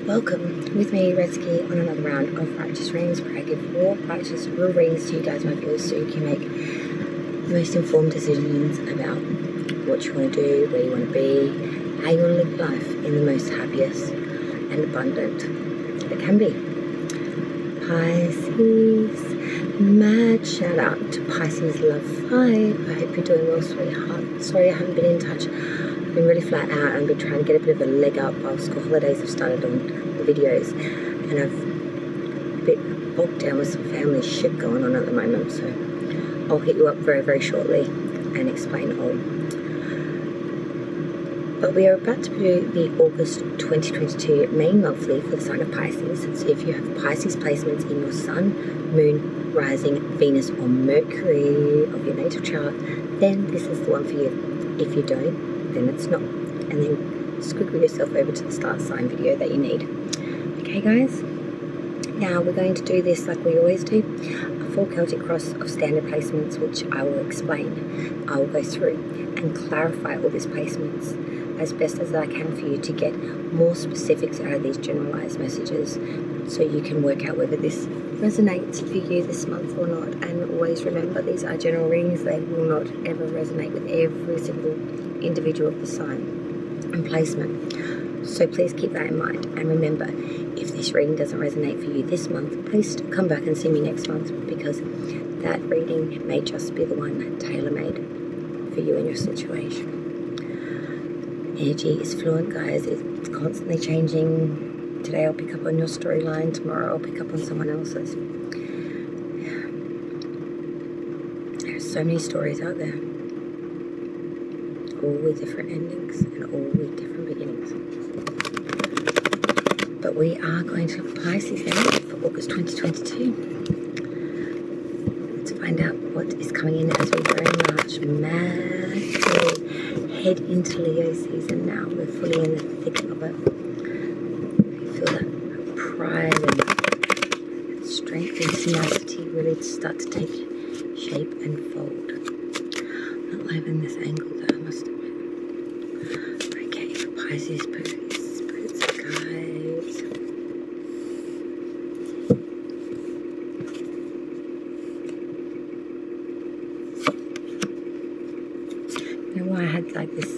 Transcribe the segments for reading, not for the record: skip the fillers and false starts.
Welcome with me, Redsky, on another round of Righteous Readings, where I give raw, righteous, real readings to you guys, my viewers, so you can make the most informed decisions about what you want to do, where you want to be, how you want to live life in the most happiest and abundant it can be. Pisces, mad shout out to Pisces Love 5. I hope you're doing well, sweetheart. Sorry I haven't been in touch. I've been really flat out and been trying to get a bit of a leg up while school holidays have started on the videos, and I've a bit bogged down with some family shit going on at the moment, so I'll hit you up very, very shortly and explain all. But we are about to do the August 2022 main monthly for the sign of Pisces. So if you have Pisces placements in your Sun, Moon, Rising, Venus or Mercury of your natal chart, then this is the one for you. If you don't, then it's not. And then squiggle yourself over to the start sign video that you need. Okay guys? Now we're going to do this like we always do. A full Celtic cross of standard placements, which I will explain. I will go through and clarify all these placements as best as I can for you to get more specifics out of these generalized messages, so you can work out whether this resonates for you this month or not. And always remember, these are general readings. They will not ever resonate with every single individual of the sign and placement, so please keep that in mind. And remember, if this reading doesn't resonate for you this month, please come back and see me next month, because that reading may just be the one tailor-made for you and your situation. Energy is fluent, guys. It's constantly changing. Today I'll pick up on your storyline, tomorrow I'll pick up on someone else's. There's so many stories out there, all with different endings and all with different beginnings. But we are going to look at Pisces now for August 2022. Let's find out what is coming in as we very much madly head into Leo season now. We're fully in the thick of it. You feel that pride and strength and tenacity really start to take shape and fold. Not loving this angle though, I must admit. Okay, for Pisces, spirits and guides. You know why I had like this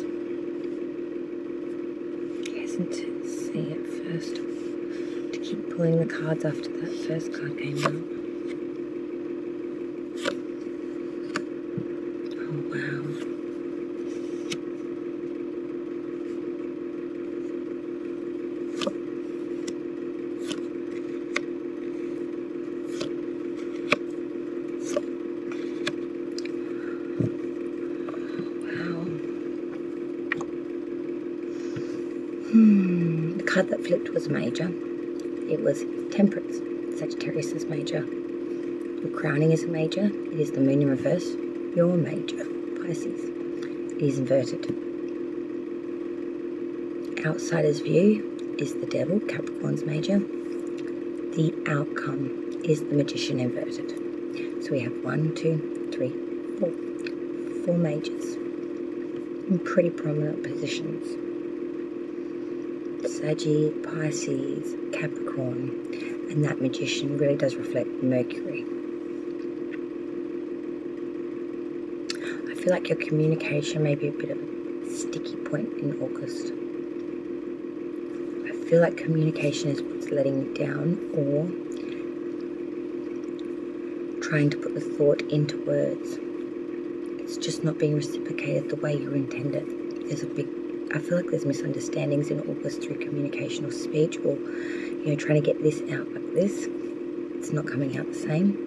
hesitancy at first to keep pulling the cards after that first card came out? Oh wow. The card that flipped was major. It was Temperance. Sagittarius is major. Your crowning is a major. It is the moon in reverse. Your major, Pisces. It is inverted. Outsider's view is the devil, Capricorn's major. The outcome is the magician inverted. So we have 1, 2, 3, 4. 4 majors in pretty prominent positions. Saggy, Pisces, Capricorn, and that magician really does reflect Mercury. I feel like your communication may be a bit of a sticky point in August. I feel like communication is what's letting you down, or trying to put the thought into words. It's just not being reciprocated the way you intended. I feel like there's misunderstandings in August through communication or speech, or trying to get this out like this. It's not coming out the same.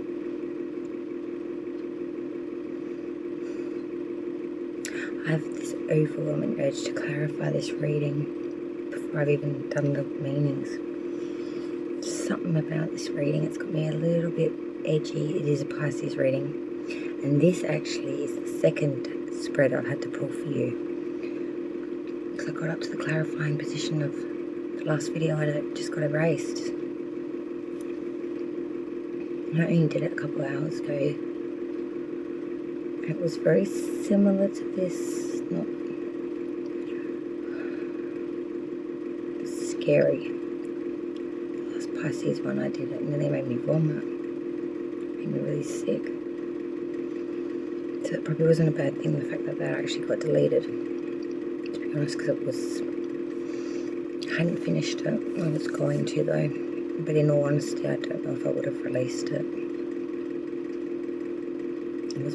I have this overwhelming urge to clarify this reading before I've even done the meanings. Something about this reading, it's got me a little bit edgy. It is a Pisces reading, and this actually is the second spread I've had to pull for you. I got up to the clarifying position of the last video and it just got erased. I only did it a couple of hours ago. It was very similar to this, not scary. Pisces one I did, it nearly made me vomit. Made me really sick. So it probably wasn't a bad thing, the fact that that actually got deleted. To be honest, because it was... I hadn't finished it. I was going to though. But in all honesty, I don't know if I would have released it. It was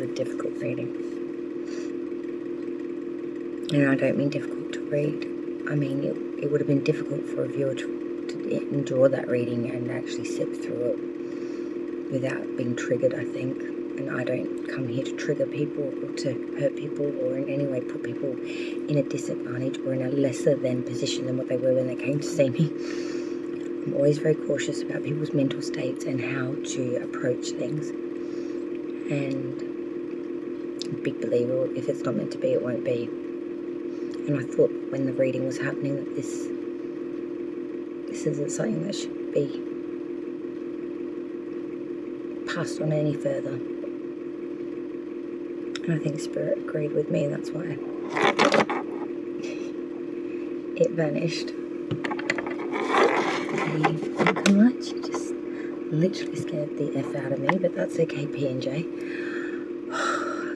a difficult reading. And I don't mean difficult to read. I mean, it would have been difficult for a viewer to endure that reading and actually sit through it without being triggered, I think. And I don't come here to trigger people or to hurt people or in any way put people in a disadvantage or in a lesser than position than what they were when they came to see me. I'm always very cautious about people's mental states and how to approach things. And I'm a big believer, if it's not meant to be, it won't be. And I thought when the reading was happening that this isn't something that should be passed on any further. And I think Spirit agreed with me, and that's why it vanished. The much just literally scared the F out of me, but that's okay, P&J.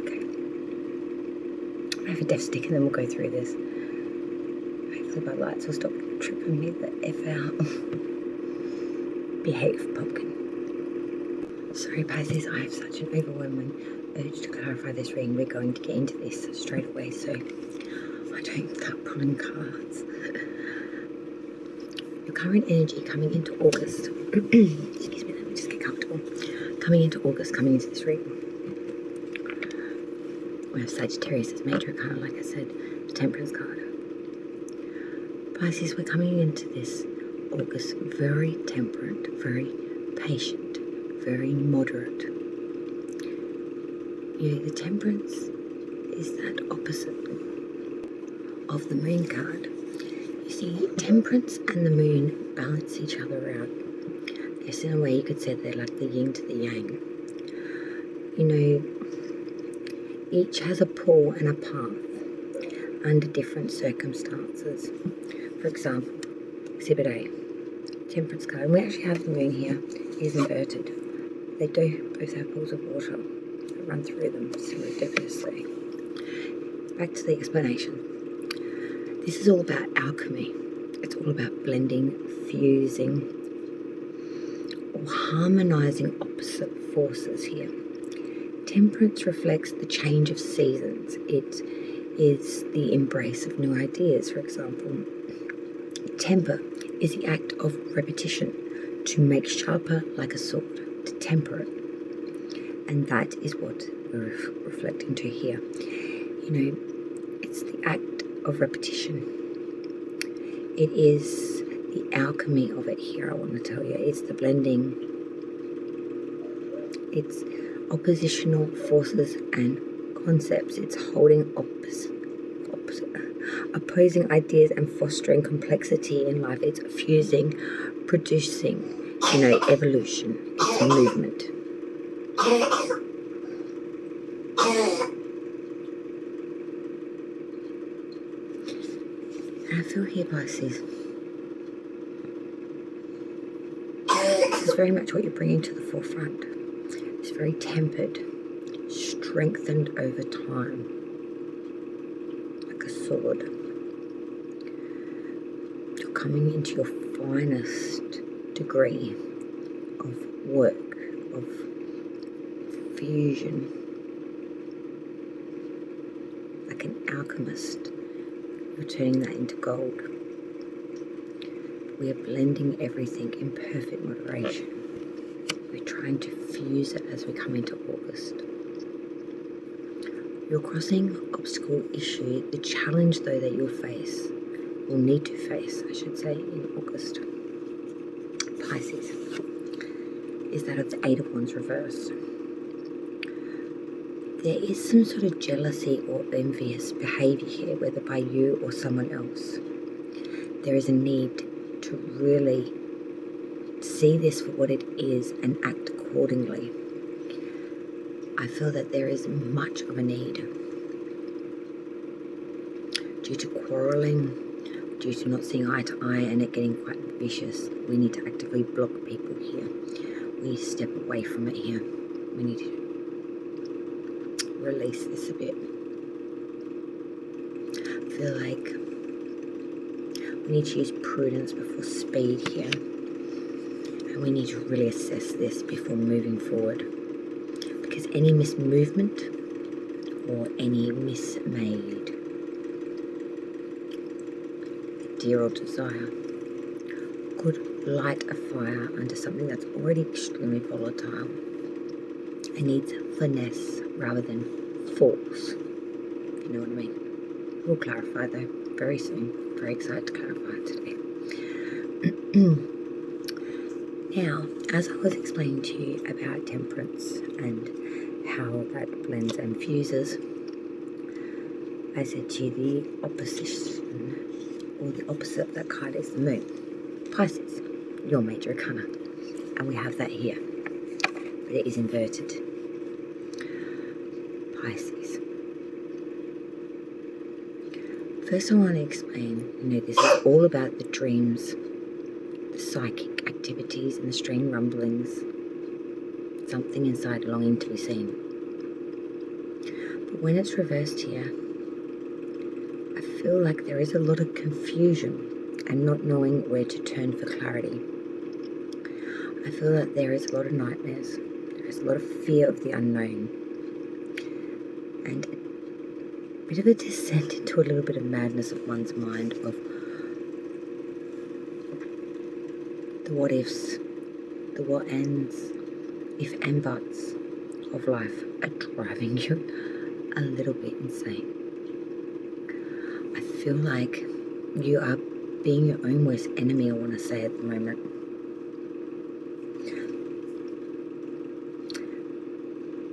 Okay. I have a death stick and then we'll go through this. Hopefully my lights will stop tripping me the F out. Behave, pumpkin. Sorry, Pisces, I have such an overwhelming urge to clarify this reading. We're going to get into this straight away, so I don't start pulling cards. Your current energy coming into August. Excuse me, let me just get comfortable. Coming into August, coming into this reading. We have Sagittarius as major arcana, like I said, the Temperance card. Pisces, we're coming into this August very temperate, very patient, very moderate. You know, the Temperance is that opposite of the Moon card. You see, Temperance and the Moon balance each other out. Yes, in a way you could say they're like the yin to the yang. You know, each has a pull and a path under different circumstances. For example, Exhibit A, Temperance card, and we actually have the Moon here, is inverted. They do both have pools of water that run through them serendipitously. Back to the explanation. This is all about alchemy. It's all about blending, fusing, or harmonizing opposite forces here. Temperance reflects the change of seasons. It is the embrace of new ideas, for example. Temper is the act of repetition, to make sharper like a sword, to temper it. And that is what we're reflecting to here. You know, it's the act of repetition. It is the alchemy of it here, I want to tell you. It's the blending. It's oppositional forces and concepts. It's holding opposing ideas and fostering complexity in life. It's fusing, producing, you know, evolution. It's movement. And I feel here, Pisces, this is very much what you're bringing to the forefront. It's very tempered, strengthened over time, like a sword. You're coming into your finest degree of work, of fusion, like an alchemist. We're turning that into gold. We are blending everything in perfect moderation. We're trying to fuse it as we come into August. You're crossing obstacle issue, the challenge though that you'll face, will need to face, I should say, in August. Pisces, is that of the Eight of Wands reversed. There is some sort of jealousy or envious behaviour here, whether by you or someone else. There is a need to really see this for what it is and act accordingly. I feel that there is much of a need due to quarrelling, due to not seeing eye to eye and it getting quite vicious. We need to actively block people here. We need to step away from it here. We need to release this a bit. I feel like we need to use prudence before speed here. And we need to really assess this before moving forward. Because any mismovement or any mismade idea or desire could light a fire under something that's already extremely volatile. It needs finesse rather than force, if you know what I mean. We'll clarify though very soon. Very excited to clarify today. Now, as I was explaining to you about temperance and how that blends and fuses, I said to you the opposition, or the opposite of that card is the moon. Pisces, your major arcana. And we have that here, but it is inverted. Pisces. First I want to explain, this is all about the dreams, the psychic activities and the strange rumblings, something inside longing to be seen. But when it's reversed here, I feel like there is a lot of confusion and not knowing where to turn for clarity. I feel that there is a lot of nightmares, there is a lot of fear of the unknown, and a bit of a descent into a little bit of madness of one's mind, of the what ifs, the what ands, if and buts of life are driving you a little bit insane. I feel like you are being your own worst enemy, I want to say at the moment.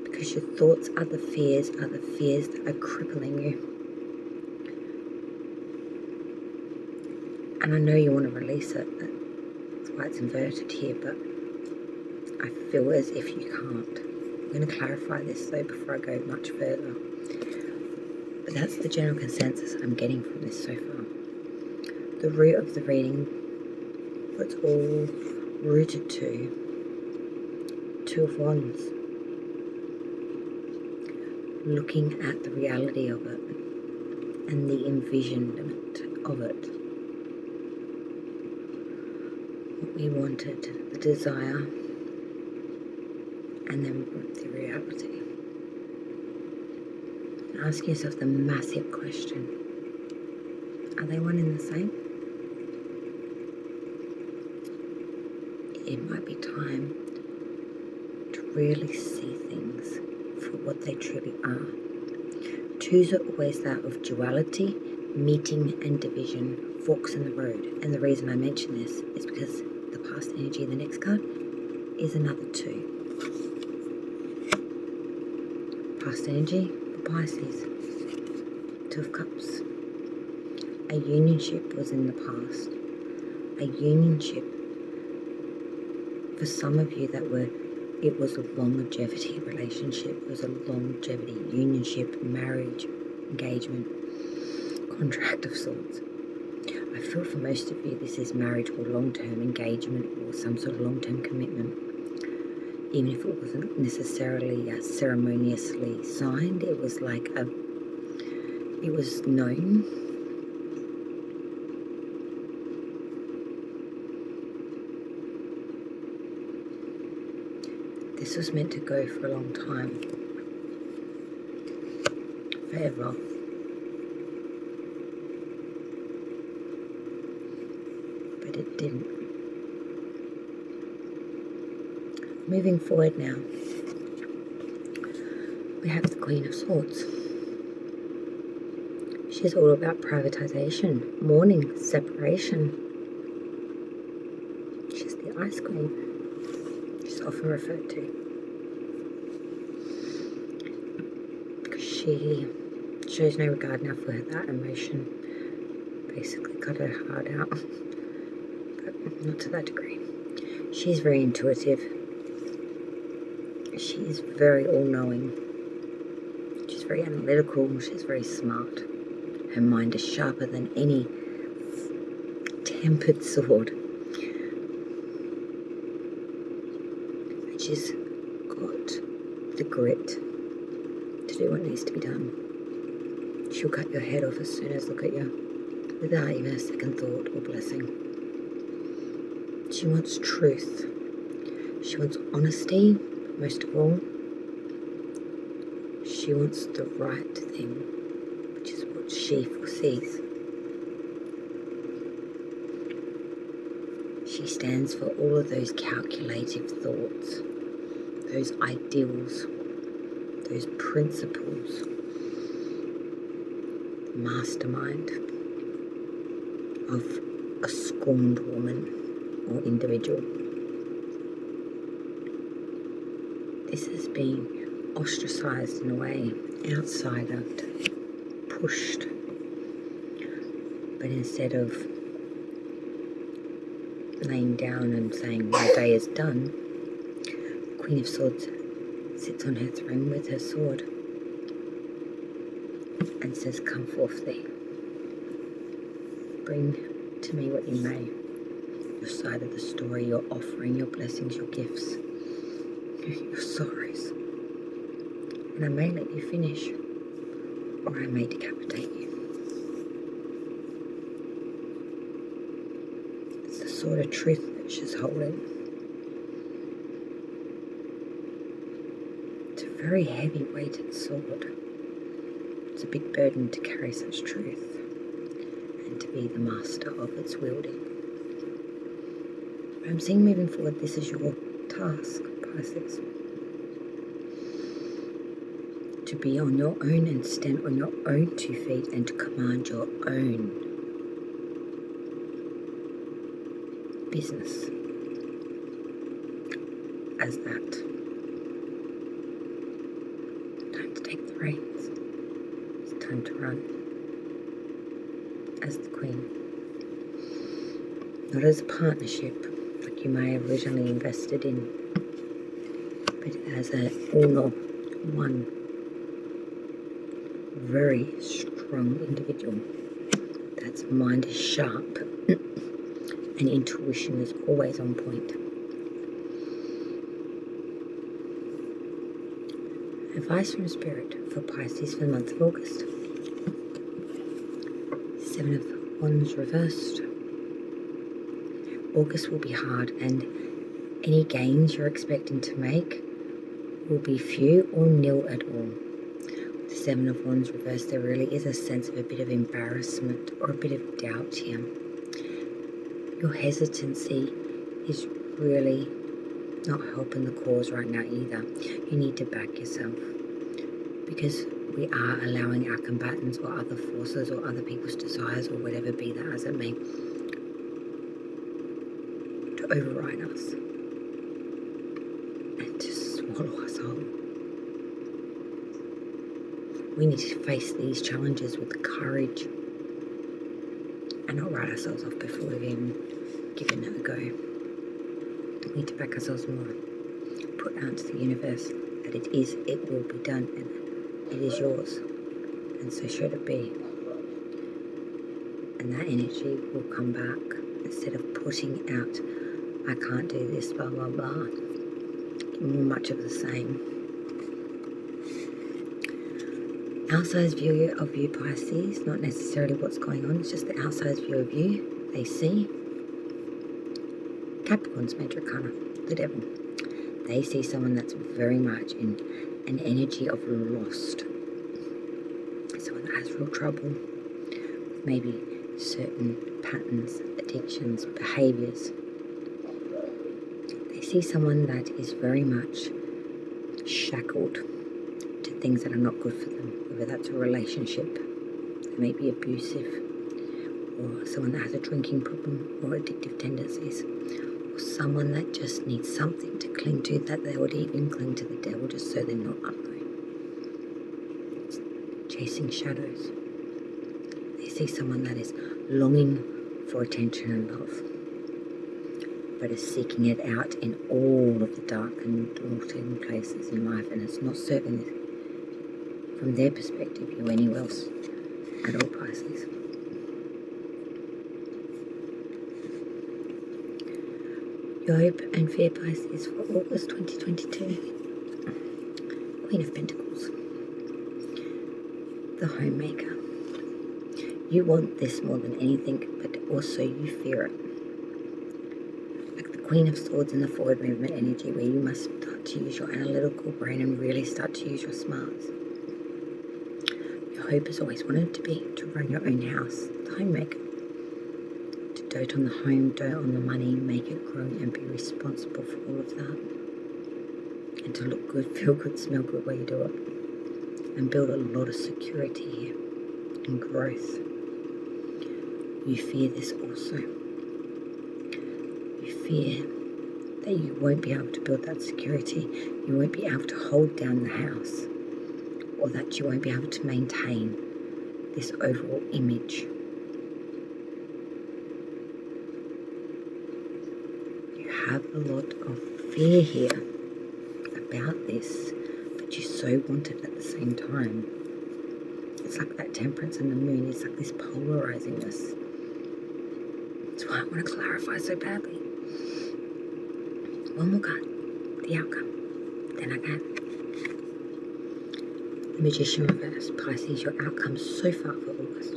Because your thoughts are the fears that are crippling you. And I know you want to release it, that's why it's inverted here, but I feel as if you can't. I'm going to clarify this though before I go much further. But that's the general consensus I'm getting from this so far. The root of the reading, what's all rooted to, Two of Wands. Looking at the reality of it and the envisionment of it. What we wanted, the desire, and then the reality. And ask yourself the massive question, are they one and the same? It might be time to really see things for what they truly are. Twos are always that of duality, meeting and division, forks in the road. And the reason I mention this is because the past energy in the next card is another 2. Past energy for Pisces, 2 of Cups. A unionship was in the past. A unionship for some of you it was a longevity relationship. It was a longevity unionship, marriage, engagement, contract of sorts. I feel for most of you this is marriage or long-term engagement or some sort of long-term commitment. Even if it wasn't necessarily ceremoniously signed, it was like it was known. This was meant to go for a long time. Forever. But it didn't. Moving forward now, we have the Queen of Swords. She's all about privatization, mourning, separation. She's the Ice Queen. She's often referred to. Because she shows no regard now for that emotion. Basically cut her heart out. But not to that degree. She's very intuitive. She is very all-knowing. She's very analytical. She's very smart. Her mind is sharper than any tempered sword. And she's got the grit to do what needs to be done. She'll cut your head off as soon as look at you, without even a second thought or blessing. She wants truth. She wants honesty, most of all. She wants the right thing, which is what she foresees. She stands for all of those calculative thoughts, those ideals, those principles, the mastermind of a scorned woman or individual. This has been ostracized in a way, outsider, pushed. But instead of laying down and saying my day is done, the Queen of Swords sits on her throne with her sword and says, come forth thee. Bring to me what you may. Your side of the story, your offering, your blessings, your gifts, your sorrows. And I may let you finish, or I may decapitate you. It's the sword of truth that she's holding. It's a very heavy weighted sword. It's a big burden to carry such truth and to be the master of its wielding. I'm seeing moving forward, this is your task, Pisces. To be on your own and stand on your own 2 feet and to command your own business as that. Time to take the reins. It's time to run as the Queen. Not as a partnership like you may have originally invested in, but as an all-one, very strong individual. That's mind is sharp and intuition is always on point. Advice from Spirit for Pisces for the month of August. 7 of Wands reversed. August will be hard, and any gains you're expecting to make will be few or nil at all. With the 7 of Wands reversed, there really is a sense of a bit of embarrassment or a bit of doubt here. Your hesitancy is really not helping the cause right now either. You need to back yourself, because we are allowing our combatants or other forces or other people's desires or whatever be that as it may to override us and to swallow us whole. We need to face these challenges with courage and not write ourselves off before we've even given it a go. We need to back ourselves more, put out to the universe that it will be done, and it is yours, and so should it be. And that energy will come back instead of putting out, I can't do this, blah, blah, blah. More much of the same. Outside view of you, Pisces, not necessarily what's going on, it's just the outside view of you. They see Capricorn's major arcana, the devil. They see someone that's very much in an energy of lost. Someone that has real trouble with maybe certain patterns, addictions, behaviours. They see someone that is very much shackled to things that are not good for them, whether that's a relationship that may be abusive, or someone that has a drinking problem or addictive tendencies, or someone that just needs something to cling to, that they would even cling to the devil just so they're not ugly. It's chasing shadows. They see someone that is longing for attention and love, but is seeking it out in all of the dark and daunting places in life, and it's not serving from their perspective you anywhere else at all, Pisces. Your hope and fear, Pisces, for August 2022. Queen of Pentacles. The homemaker. You want this more than anything, but also you fear it. Like the Queen of Swords in the forward movement energy, where you must start to use your analytical brain and really start to use your smarts. Your hope has always wanted to be to run your own house, the homemaker. To dote on the home, dote on the money, make it grow and be responsible for all of that. And to look good, feel good, smell good while you do it. And build a lot of security here and growth. You fear this also. You fear that you won't be able to build that security. You won't be able to hold down the house. Or that you won't be able to maintain this overall image. You have a lot of fear here about this, but you so want it at the same time. It's like that Temperance and the Moon. It's like this polarizingness. That's why I want to clarify so badly. One more card, the outcome. Then I can. The Magician reverse, Pisces, your outcome so far for August.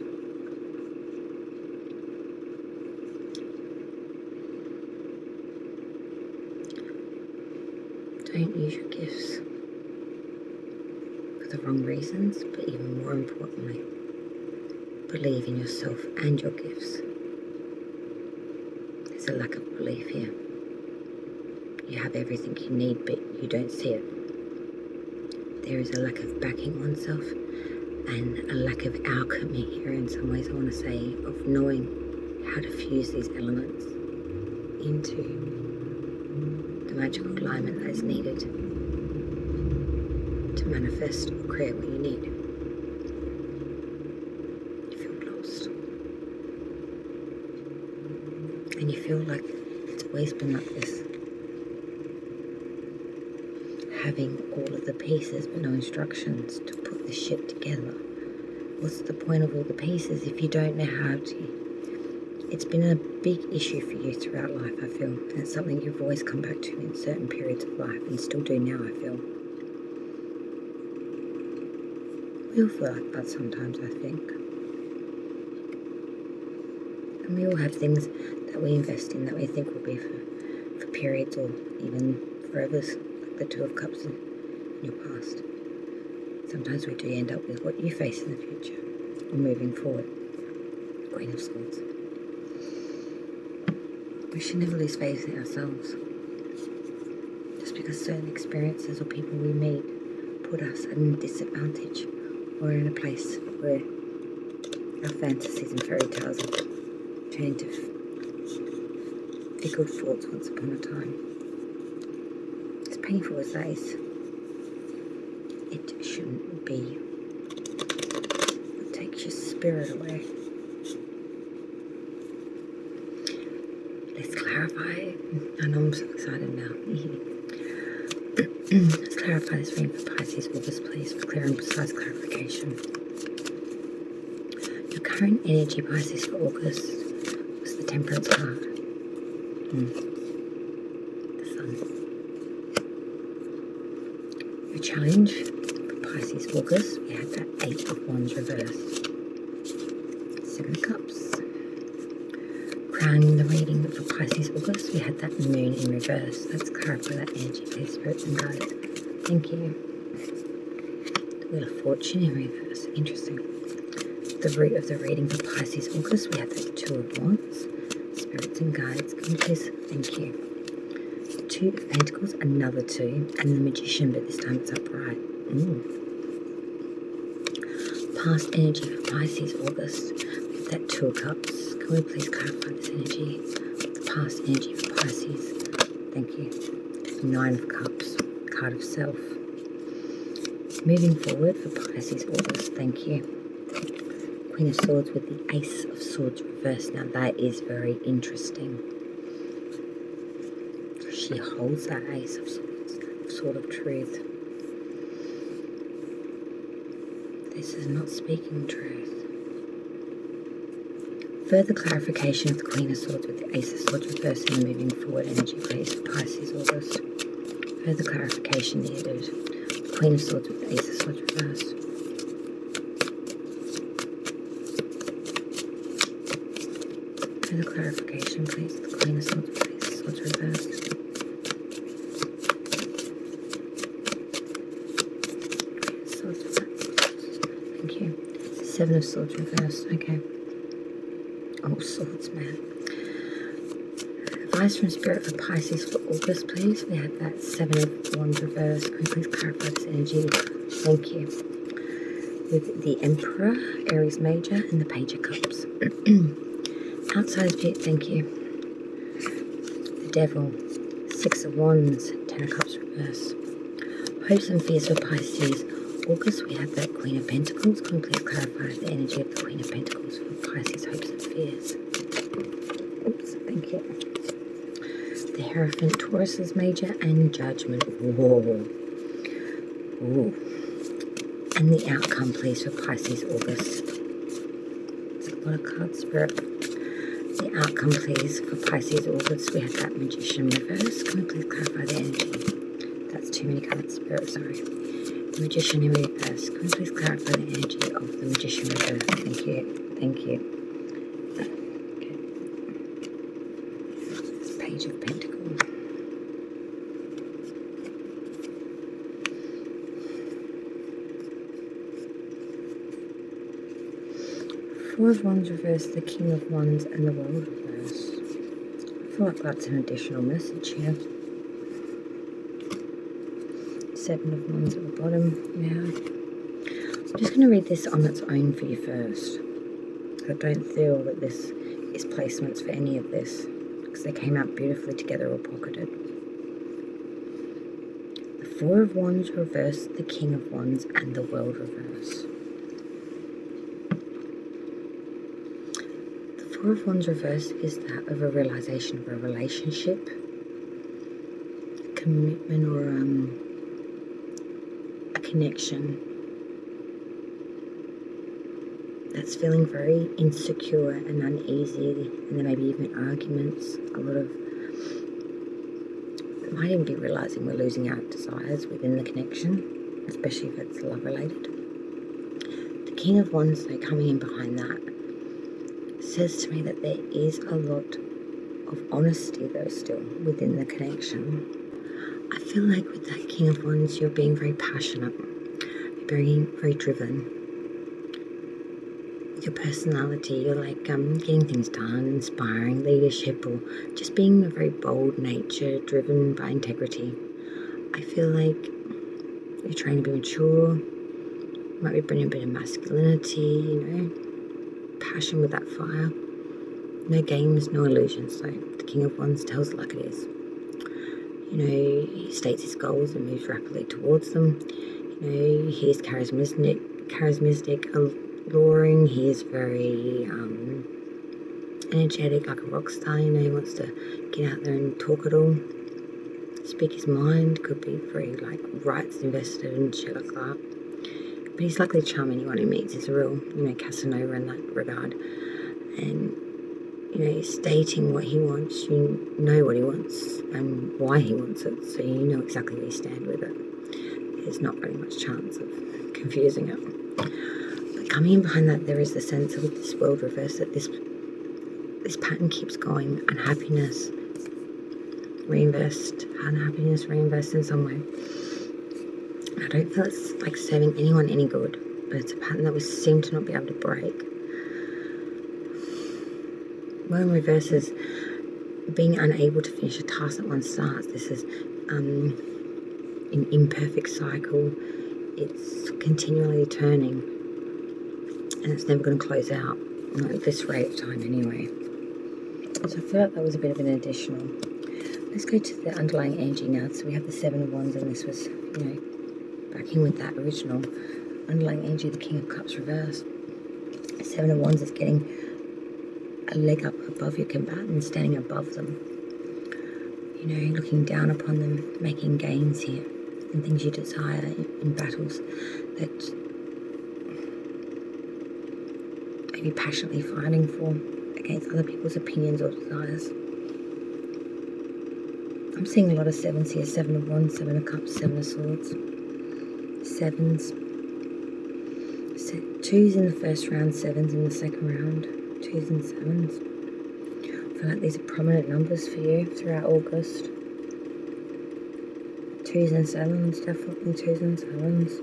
Don't use your gifts for the wrong reasons, but even more importantly, believe in yourself and your gifts. There's a lack of belief here. You have everything you need, but you don't see it. There is a lack of backing oneself and a lack of alchemy here in some ways, I want to say, of knowing how to fuse these elements into the magical alignment that is needed to manifest or create what you need. You feel lost. And you feel like it's always been like this. Having all of the pieces but no instructions to put this shit together. What's the point of all the pieces if you don't know how to? It's been a big issue for you throughout life, I feel. And it's something you've always come back to in certain periods of life and still do now, I feel. We all feel like that sometimes, I think. And we all have things that we invest in that we think will be for periods or even forevers. The Two of Cups in your past. Sometimes we do end up with what you face in the future or moving forward. Queen of Swords. We should never lose faith in ourselves. Just because certain experiences or people we meet put us at a disadvantage or in a place where our fantasies and fairy tales turn into fickle thoughts once upon a time. Painful as that is, it shouldn't be. It takes your spirit away. Let's clarify. I know I'm so excited now. Let's clarify this reading for Pisces August, please, for clear and precise clarification. Your current energy, Pisces, for August was the Temperance card. The Sun. Your challenge for Pisces August, we had that 8 of Wands reversed. 7 of Cups. Crowning the reading for Pisces August, we had that Moon in reverse. Let's clarify that energy, please, spirits and guides. Thank you. The Wheel of Fortune in reverse. Interesting. The root of the reading for Pisces August, we had that 2 of Wands. Spirits and guides, can you please? Thank you. 2 of Pentacles, another 2, and the Magician, but this time it's upright. Past energy for Pisces August, with that 2 of Cups. Can we please clarify this energy? The past energy for Pisces. Thank you. 9 of Cups, card of Self. Moving forward for Pisces August. Thank you. Queen of Swords with the Ace of Swords reversed. Now that is very interesting. She holds that Ace of Swords, that Sword of Truth. This is not speaking truth. Further clarification of the Queen of Swords with the Ace of Swords reversed and the moving forward energy, please, for Pisces August. Further clarification needed. The Queen of Swords with the Ace of Swords reversed. Further clarification, please. The Queen of Swords with the Ace of Swords reversed. Queen of Swords reversed. Thank you. Seven of Swords reversed. Okay. Oh, Swords, man. Advice from Spirit for Pisces for August, please. We had that Seven of Wands reversed. Can you please clarify this energy? Thank you. With the Emperor, Aries Major, and the Page of Cups. Outside of it, thank you. The Devil, Six of Wands, Ten of Cups reversed. Hopes and fears for Pisces. August, we have that Queen of Pentacles. Can you please clarify the energy of the Queen of Pentacles for Pisces, hopes and fears? Oops, thank you. The Hierophant, Taurus Major, and Judgment. Whoa. Ooh. And the outcome, please, for Pisces August. A lot of cards, Spirit. The outcome, please, for Pisces August. We have that Magician reverse. Can we please clarify the energy? That's too many cards, Spirit, sorry. The Magician in reverse. Can we please clarify the energy of the Magician reverse? Thank you. Thank you. Okay. Page of Pentacles. Four of Wands reversed, the King of Wands, and the World reversed. I feel like that's an additional message here. Seven of Wands at the bottom. Yeah. I'm just going to read this on its own for you first. I don't feel that this is placements for any of this, because they came out beautifully together or pocketed. The Four of Wands reversed, the King of Wands, and the World reversed. The Four of Wands reversed is that of a realization of a relationship, commitment, or a connection that's feeling very insecure and uneasy, and there may be even arguments. A lot of it might even be realizing we're losing our desires within the connection, especially if it's love related. The King of Wands, though, coming in behind that, says to me that there is a lot of honesty though still within the connection. I feel like with that King of Wands, you're being very passionate, you're being very driven. Your personality, you're like getting things done, inspiring leadership, or just being a very bold nature, driven by integrity. I feel like you're trying to be mature, might be bringing a bit of masculinity, passion with that fire. No games, no illusions though. The King of Wands tells it like it is. He states his goals and moves rapidly towards them. He is charismatic, alluring. He is very energetic, like a rock star. He wants to get out there and talk it all, speak his mind. Could be very like rights invested and shit like that. But he's likely to charm anyone he meets. He's a real, Casanova in that regard. And he's stating what he wants. You know what he wants and why he wants it, so you know exactly where you stand with it. There's not very much chance of confusing it. But coming in behind that, there is the sense of this World reverse that this pattern keeps going. Unhappiness, reinvest in some way. I don't feel it's like serving anyone any good, but it's a pattern that we seem to not be able to break. World reverse is being unable to finish a task that one starts. This is an imperfect cycle. It's continually turning, and it's never going to close out, not at this rate of time anyway. So I feel like that was a bit of an additional. Let's go to the underlying energy now. So we have the Seven of Wands, and this was, backing with that original underlying energy, the King of Cups reversed. The Seven of Wands is getting a leg up above your combatants, standing above them. Looking down upon them, making gains here, and things you desire in battles that maybe passionately fighting for. against other people's opinions or desires. I'm seeing a lot of sevens here. 7 of Wands, 7 of Cups, 7 of Swords. Sevens. Twos in the first round, sevens in the second round. Twos and sevens. I feel like these are prominent numbers for you throughout August. Twos and sevens, definitely twos and sevens.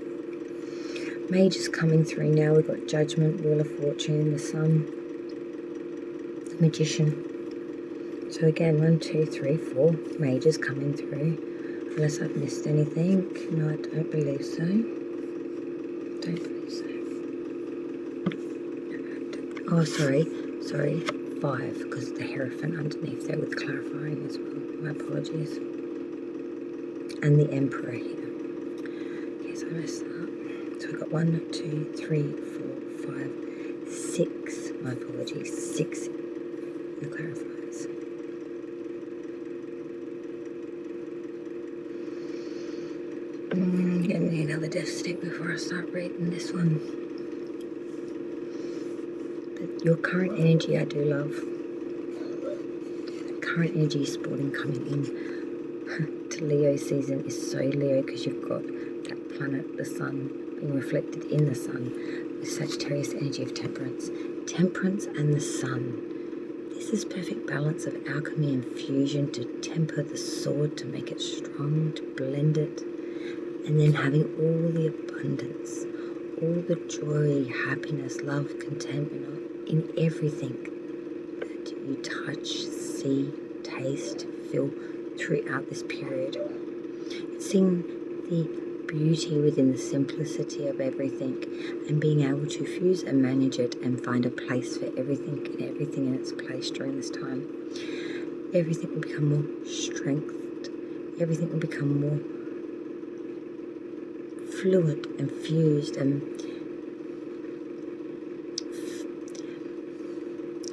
Majors coming through now. We've got Judgment, Wheel of Fortune, the Sun, the Magician. So again, 1, 2, 3, 4 majors coming through. Unless I've missed anything. No, I don't believe so. Don't believe so. Oh, sorry. 5, because the Hierophant underneath there with clarifying as well. My apologies. And the Emperor here. Okay, so I messed that up. So we've got 1, 2, 3, 4, 5, 6. My apologies. 6 in the clarifiers. Gonna need another death stick before I start reading this one. But your current energy I do love. The current energy sporting coming in to Leo season is so Leo, because you've got that planet, the Sun, being reflected in the Sun with Sagittarius energy of temperance. Temperance and the Sun. This is perfect balance of alchemy and fusion to temper the sword, to make it strong, to blend it. And then having all the abundance, all the joy, happiness, love, contentment in everything that you touch, see, taste, feel throughout this period. It's seeing the beauty within the simplicity of everything and being able to fuse and manage it and find a place for everything and everything in its place during this time. Everything will become more strengthened. Everything will become more fluid and fused and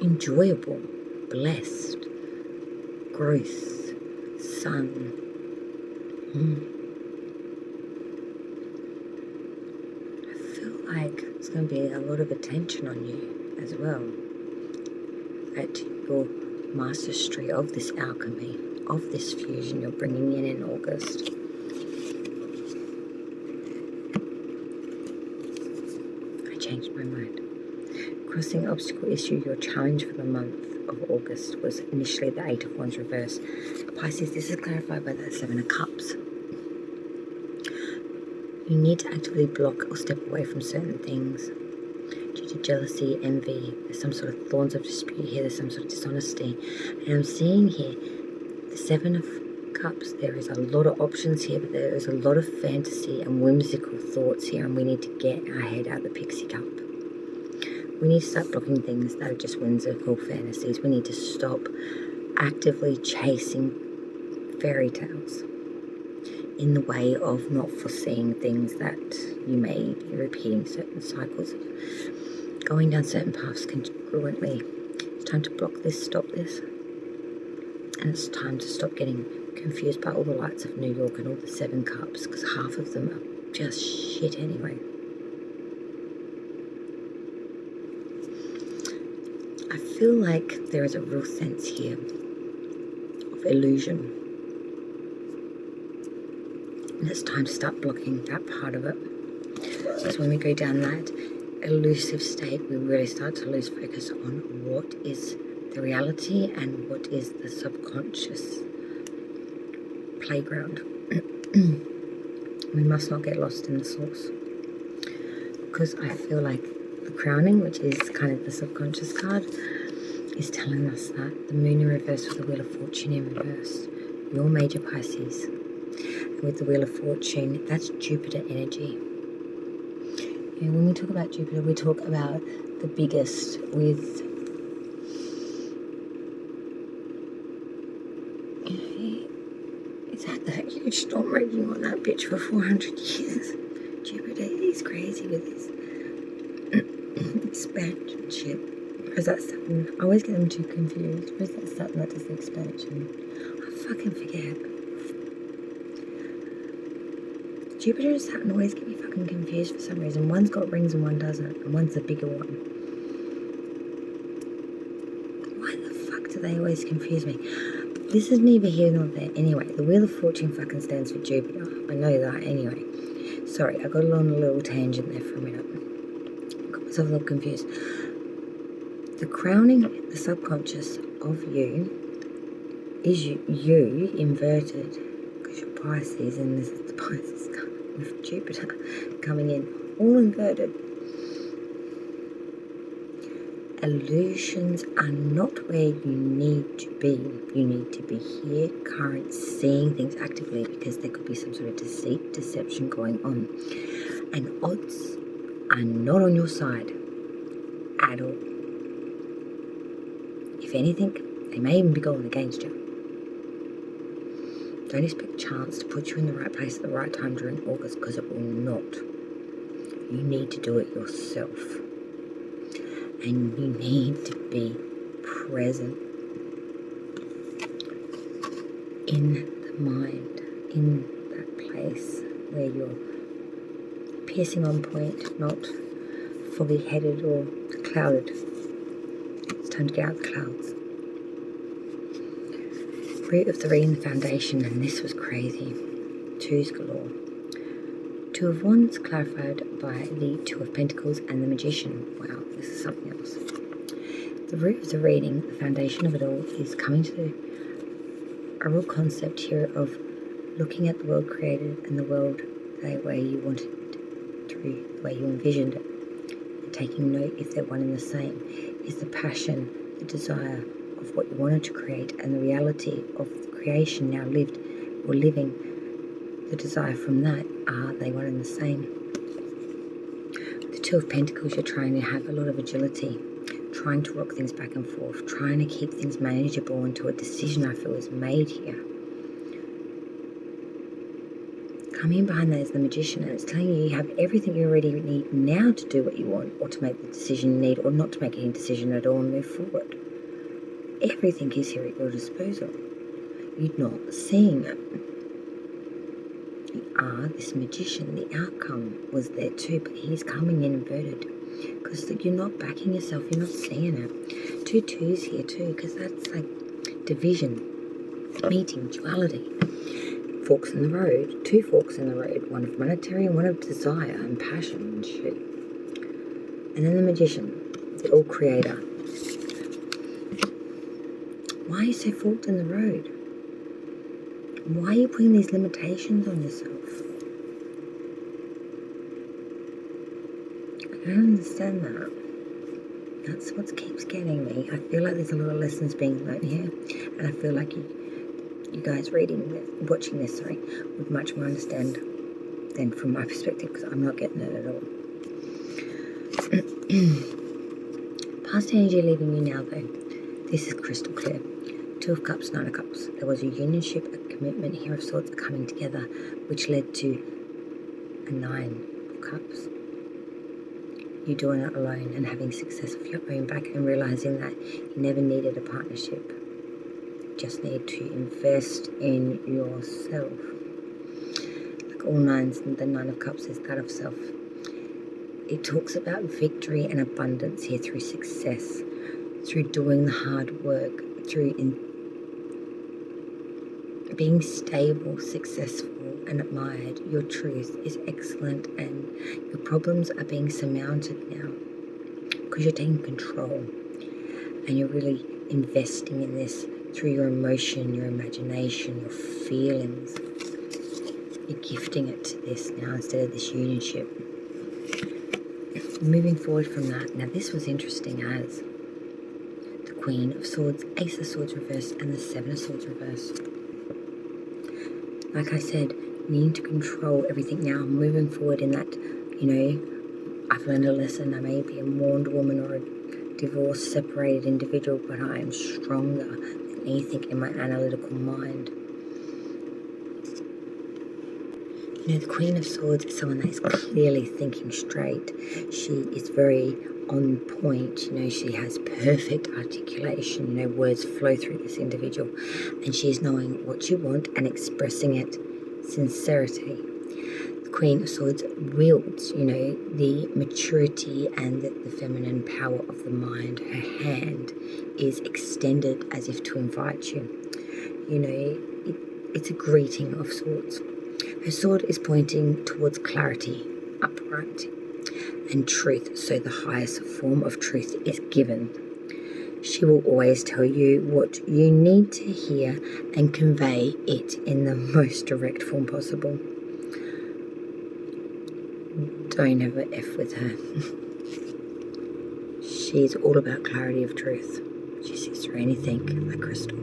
enjoyable, blessed, growth, sun. I feel like there's going to be a lot of attention on you as well at your mastery of this alchemy, of this fusion you're bringing in August. Changed my mind. Crossing obstacle issue, your challenge for the month of August was initially the 8 of Wands reverse. Pisces, this is clarified by the 7 of Cups. You need to actively block or step away from certain things due to jealousy, envy. There's some sort of thorns of dispute here. There's some sort of dishonesty. And I'm seeing here the 7 of Cups. There is a lot of options here, but there is a lot of fantasy and whimsical thoughts here, and we need to get our head out of the pixie cup. We need to start blocking things that are just whimsical fantasies. We need to stop actively chasing fairy tales in the way of not foreseeing things that you may be repeating certain cycles of going down certain paths congruently. It's time to block this, stop this. And it's time to stop getting confused by all the lights of New York and all the 7 cups, because half of them are just shit anyway. I feel like there is a real sense here of illusion. And it's time to start blocking that part of it. Because when we go down that elusive state, we really start to lose focus on what is the reality and what is the subconscious playground. We must not get lost in the source. Because I feel like the crowning, which is kind of the subconscious card, is telling us that the moon in reverse with the Wheel of Fortune in reverse, your major Pisces, and with the Wheel of Fortune, that's Jupiter energy. And when we talk about Jupiter, we talk about the biggest with, it's had that huge storm raging on that bitch for 400 years. Jupiter is crazy with this expansion shit. Or is that Saturn? I always get them too confused. Or is that Saturn that does the expansion? I fucking forget. Jupiter and Saturn always get me fucking confused for some reason. One's got rings and one doesn't. And one's the bigger one. do they always confuse me? This is neither here nor there. Anyway, the Wheel of Fortune fucking stands for Jupiter. I know that anyway. Sorry, I got on a little tangent there for a minute. Got myself a little confused. The crowning, the subconscious of you is you inverted, because you're Pisces, and this is the Pisces with Jupiter coming in, all inverted. Illusions are not where you need to be. You need to be here, current, seeing things actively, because there could be some sort of deceit, deception going on. And odds are not on your side at all. If anything, they may even be going against you. Don't expect chance to put you in the right place at the right time during August, because it will not. You need to do it yourself. And you need to be present in the mind, in that place where you're piercing on point, not foggy headed or clouded. It's time to get out of the clouds. Root of the reading, the foundation, and this was crazy. Twos galore. Two of Wands clarified by the Two of Pentacles and the Magician. Wow, this is something else. The root of the reading, the foundation of it all, is coming to a real concept here of looking at the world created and the world the way you wanted it, through the way you envisioned it, and taking note if they're one and the same. Is the passion, the desire of what you wanted to create, and the reality of the creation now lived or living, the desire from that, are they one and the same? The Two of Pentacles, you're trying to have a lot of agility, trying to rock things back and forth, trying to keep things manageable until a decision, I feel, is made here. Coming in behind that is the Magician, and it's telling you have everything you already need now to do what you want, or to make the decision you need, or not to make any decision at all and move forward. Everything is here at your disposal. You're not seeing it. You are this Magician. The outcome was there too, but he's coming in inverted, because you're not backing yourself, you're not seeing it. Two twos here too, because that's like division, meeting, duality. Forks in the road, two forks in the road, one of monetary and one of desire and passion and shit. And then the Magician, the all creator. Why are you so forked in the road? Why are you putting these limitations on yourself? I don't understand that. That's what keeps getting me. I feel like there's a lot of lessons being learned here, and I feel like you guys watching this, would much more understand than from my perspective, because I'm not getting it at all. Past energy leaving you now, though. This is crystal clear. Two of Cups, Nine of Cups. There was a unionship, a commitment here of sorts coming together, which led to a Nine of Cups. You doing it alone and having success of your own back, and realizing that you never needed a partnership. Just need to invest in yourself. Like all nines, the Nine of Cups is that of self. It talks about victory and abundance here through success, through doing the hard work, through being stable, successful and admired. Your truth is excellent, and your problems are being surmounted now because you're taking control, and you're really investing in this through your emotion, your imagination, your feelings. You're gifting it to this now instead of this unionship. Moving forward from that, now this was interesting as the Queen of Swords, Ace of Swords reversed, and the Seven of Swords reversed. Like I said, needing to control everything now, moving forward in that, I've learned a lesson. I may be a mourned woman or a divorced, separated individual, but I am stronger than anything in my analytical mind. The Queen of Swords is someone that is clearly thinking straight. She is very on point. She has perfect articulation. Words flow through this individual, and she is knowing what you want and expressing it. Sincerity. The Queen of Swords wields, the maturity and the feminine power of the mind. Her hand is extended as if to invite you. It's a greeting of swords. Her sword is pointing towards clarity, upright, and truth, so the highest form of truth is given. She will always tell you what you need to hear and convey it in the most direct form possible. Don't ever F with her. She's all about clarity of truth. She sees through anything like crystal.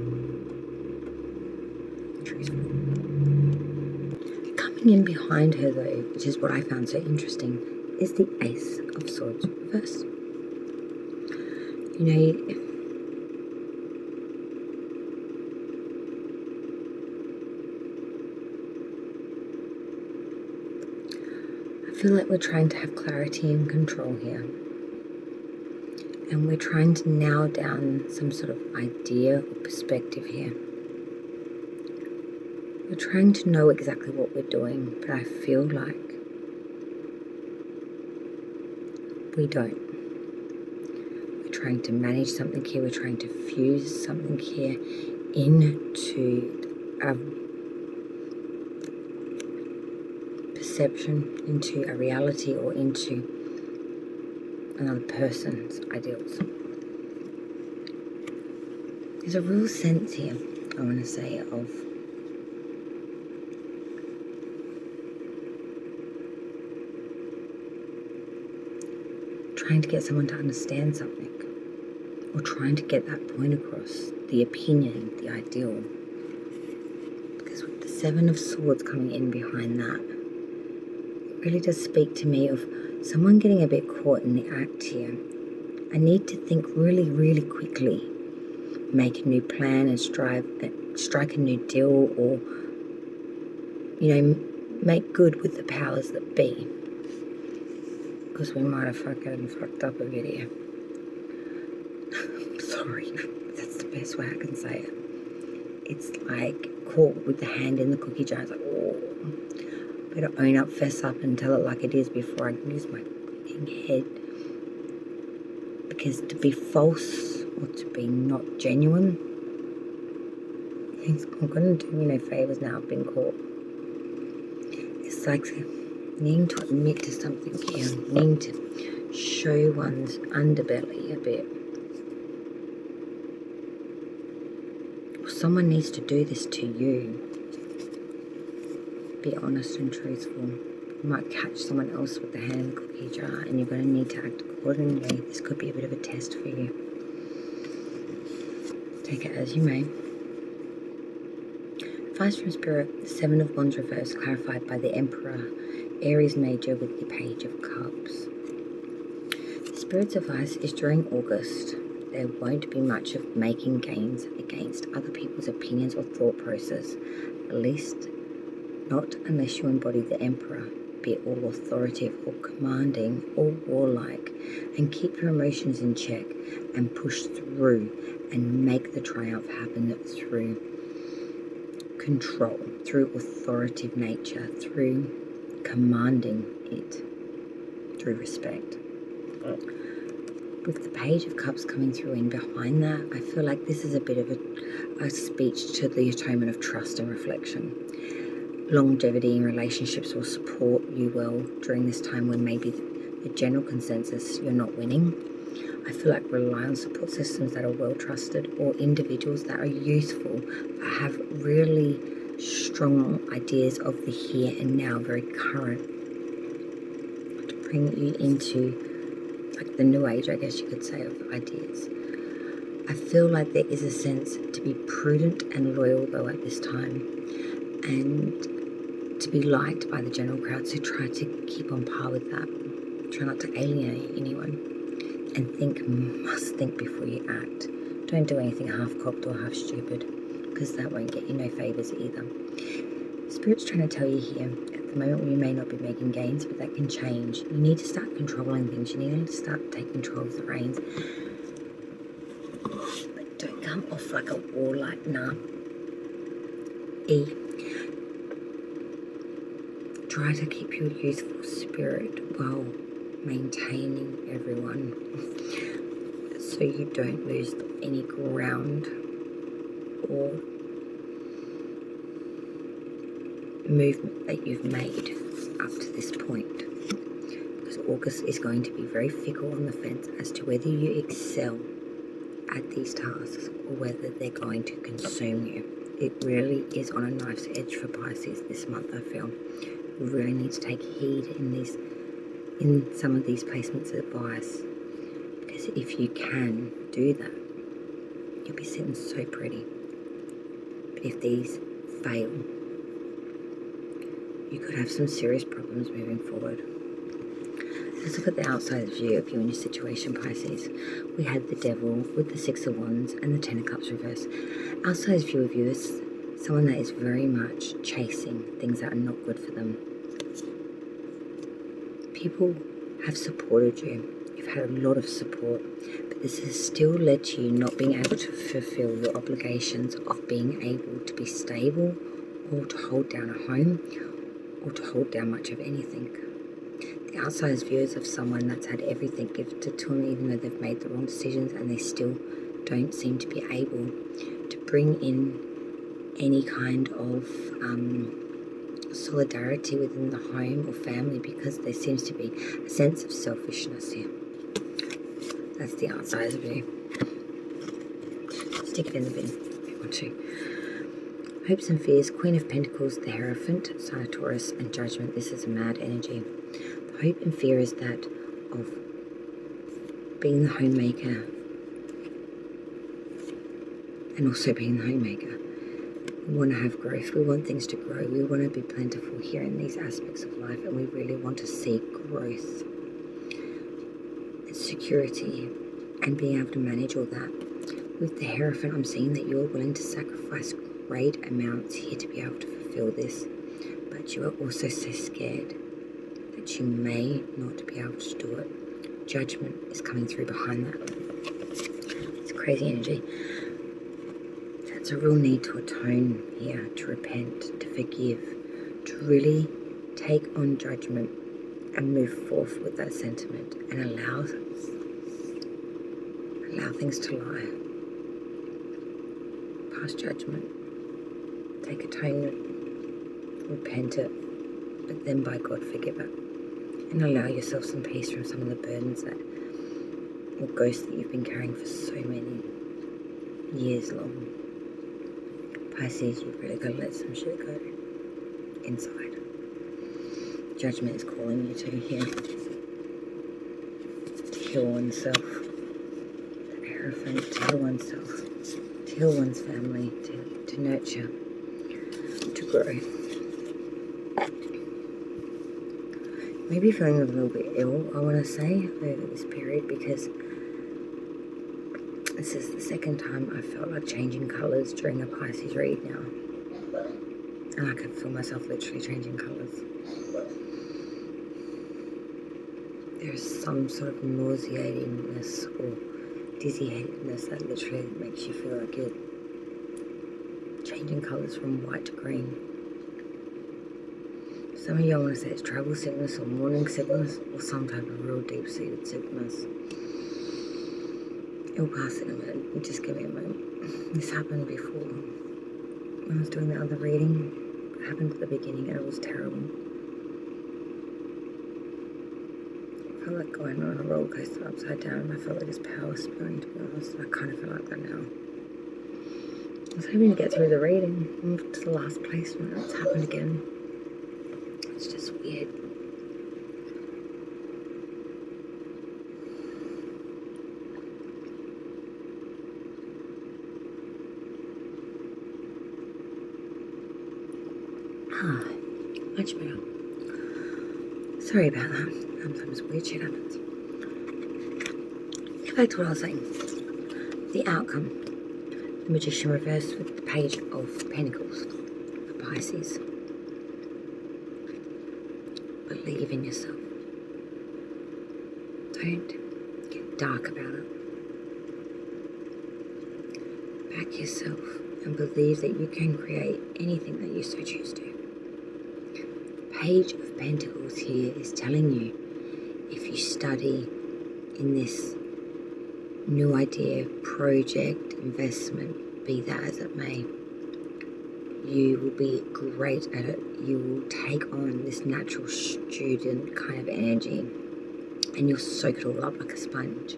Truthful. Coming in behind her though, which is what I found so interesting, is the Ace of Swords reverse. I feel like we're trying to have clarity and control here. And we're trying to nail down some sort of idea or perspective here. We're trying to know exactly what we're doing, but I feel like we don't. We're trying to manage something here. We're trying to fuse something here into a perception, into a reality, or into another person's ideals. There's a real sense here, I want to say, of trying to get someone to understand something, or trying to get that point across, the opinion, the ideal. Because with the Seven of Swords coming in behind that, it really does speak to me of someone getting a bit caught in the act here. I need to think really, really quickly, make a new plan and strike a new deal, or, make good with the powers that be. Because we might have fucked up a bit here. Sorry, that's the best way I can say it. It's like caught with the hand in the cookie jar. It's like, oh, better own up, fess up, and tell it like it is before I use my head. Because to be false or to be not genuine, I'm going to do me no favours now. I've been caught. It's like needing to admit to something here, needing to show one's underbelly a bit. Or someone needs to do this to you. Be honest and truthful. You might catch someone else with the hand in the cookie jar, and you're going to need to act accordingly. This could be a bit of a test for you. Take it as you may. Advice from Spirit, the Seven of Wands reversed, clarified by the Emperor, Aries Major with the Page of Cups. The Spirit's advice is during August, there won't be much of making gains against other people's opinions or thought process, at least not unless you embody the Emperor, be it all authoritative or commanding or warlike, and keep your emotions in check and push through and make the triumph happen through control, through authoritative nature, through commanding it, through respect. With the Page of Cups coming through in behind that, I feel like this is a bit of a speech to the atonement of trust and reflection. Longevity in relationships will support you well during this time when maybe the general consensus you're not winning. I feel like rely on support systems that are well trusted, or individuals that are useful, that have really strong ideas of the here and now, very current, to bring you into like the new age, I guess you could say, of ideas. I feel like there is a sense to be prudent and loyal though at this time, and to be liked by the general crowd, so try to keep on par with that. Try not to alienate anyone. And must think before you act. Don't do anything half-cocked or half-stupid, because that won't get you no favours either. Spirit's trying to tell you here, at the moment you may not be making gains, but that can change. You need to start controlling things. You need to start taking control of the reins. But don't come off like a warlike nut. try to keep your youthful spirit while maintaining everyone so you don't lose any ground or movement that you've made up to this point. Because August is going to be very fickle on the fence as to whether you excel at these tasks or whether they're going to consume you. It really is on a knife's edge for Pisces this month, I feel. You really need to take heed in some of these placements of advice, because if you can do that, you'll be sitting so pretty. But if these fail, you could have some serious problems moving forward. Let's look at the outside view of you and your situation, Pisces. We had the Devil with the Six of Wands and the Ten of Cups reverse. Outside view of you is someone that is very much chasing things that are not good for them. People have supported you. You've had a lot of support, but this has still led to you not being able to fulfill your obligations of being able to be stable or to hold down a home or to hold down much of anything. The outsider's view is of someone that's had everything gifted to them, even though they've made the wrong decisions, and they still don't seem to be able to bring in any kind of solidarity within the home or family, because there seems to be a sense of selfishness here. That's the outsider's view. Stick it in the bin if you want to. Hopes and fears, Queen of Pentacles, the Hierophant, Sign of Taurus, and Judgment. This is a mad energy. The hope and fear is that of being the homemaker and also being the homemaker. We want to have growth. We want things to grow. We want to be plentiful here in these aspects of life, and we really want to see growth and security and being able to manage all that. With the Hierophant, I'm seeing that you're willing to sacrifice great amounts here to be able to fulfill this, but you are also so scared that you may not be able to do it. Judgment is coming through behind that. It's crazy energy. It's a real need to atone here, to repent, to forgive, to really take on judgment and move forth with that sentiment and allow things to lie. Pass judgment, take atonement, repent it, but then by God forgive it, and allow yourself some peace from some of the burdens that, or ghosts that you've been carrying for so many years long. Pisces, you've really got to let some shit go inside. Judgment is calling you to here, to heal oneself. The Hierophant, to heal oneself, to heal one's family, to nurture, to grow. Maybe feeling a little bit ill, I want to say, over this period, because this is the second time I felt like changing colours during a Pisces read now. And I can feel myself literally changing colours. There's some sort of nauseatingness or dizzy-headedness that literally makes you feel like you're changing colours from white to green. Some of you, I want to say it's travel sickness or morning sickness or some type of real deep-seated sickness. It'll pass in a minute. Just give me a moment. This happened before. When I was doing the other reading, it happened at the beginning and it was terrible. I felt like going on a roller coaster upside down, and I felt like his power spilling, to be honest. I kind of feel like that now. I was hoping to get through the reading, moved to the last placement, it's happened again. It's just weird. Much better. Sorry about that. Sometimes weird shit happens. Get back to what I was saying. The outcome. The Magician reversed with the Page of Pentacles for Pisces. Believe in yourself. Don't get dark about it. Back yourself and believe that you can create anything that you so choose to. Page of of Pentacles here is telling you, if you study in this new idea, project, investment, be that as it may, you will be great at it. You will take on this natural student kind of energy and you'll soak it all up like a sponge.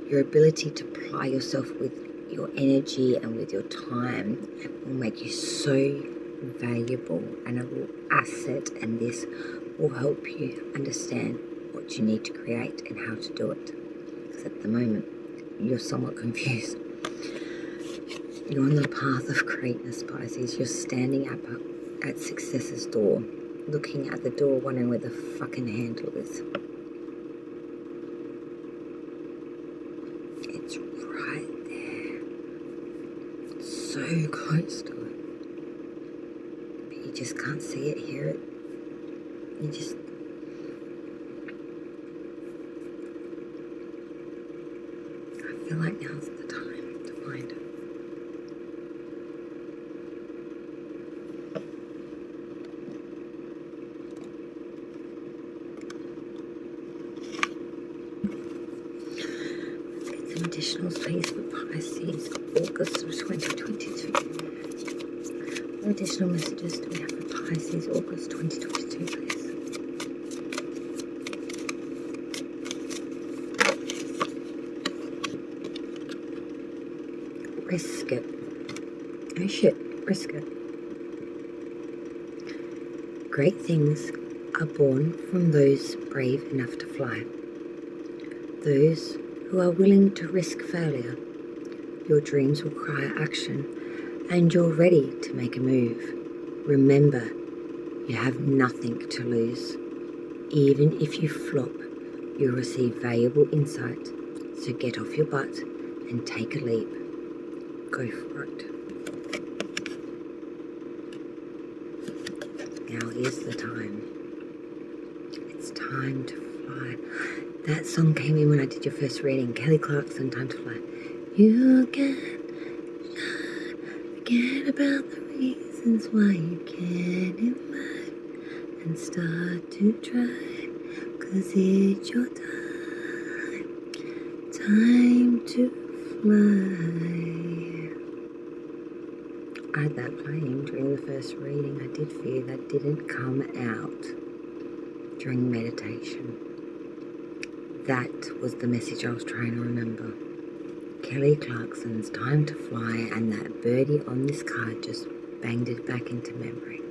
Your ability to apply yourself with your energy and with your time will make you so valuable and a real asset, and this will help you understand what you need to create and how to do it. Because at the moment, you're somewhat confused. You're on the path of greatness, Pisces. You're standing up at success's door, looking at the door, wondering where the fucking handle is. It's right there. So close to it. But you just can't see it, hear it. You just... I feel like now's the time to find it. Additional space for Pisces, August of 2022. What additional messages do we have for Pisces, August 2022, please? Risk it. Oh shit, risk it. Great things are born from those brave enough to fly. Those who are willing to risk failure. Your dreams will require action, and you're ready to make a move. Remember, you have nothing to lose. Even if you flop, you'll receive valuable insight. So get off your butt and take a leap. Go for it. Now is the time. It's time to fly. That song came in when I did your first reading. Kelly Clarkson, Time to Fly. You can forget about the reasons why you can't in life and start to try, 'cause it's your time. Time to fly. I had that playing during the first reading. I did fear that didn't come out during meditation. That was the message I was trying to remember. Kelly Clarkson's Time to Fly, and that birdie on this card just banged it back into memory.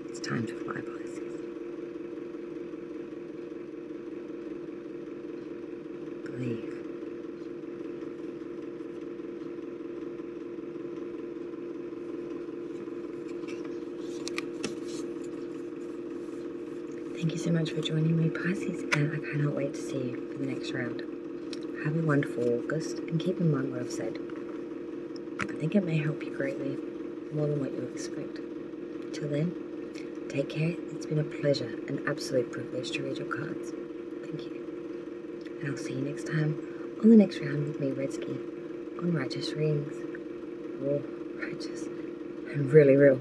It's time to fly, Pisces. Believe. Thank you so much for joining me, Pisces, and I cannot wait to see you for the next round. Have a wonderful August, and keep in mind what I've said. I think it may help you greatly, more than what you expect. Till then, take care. It's been a pleasure, an absolute privilege to read your cards. Thank you. And I'll see you next time on the next round with me, Redsky, on Righteous Readings. Raw, righteous, and really real.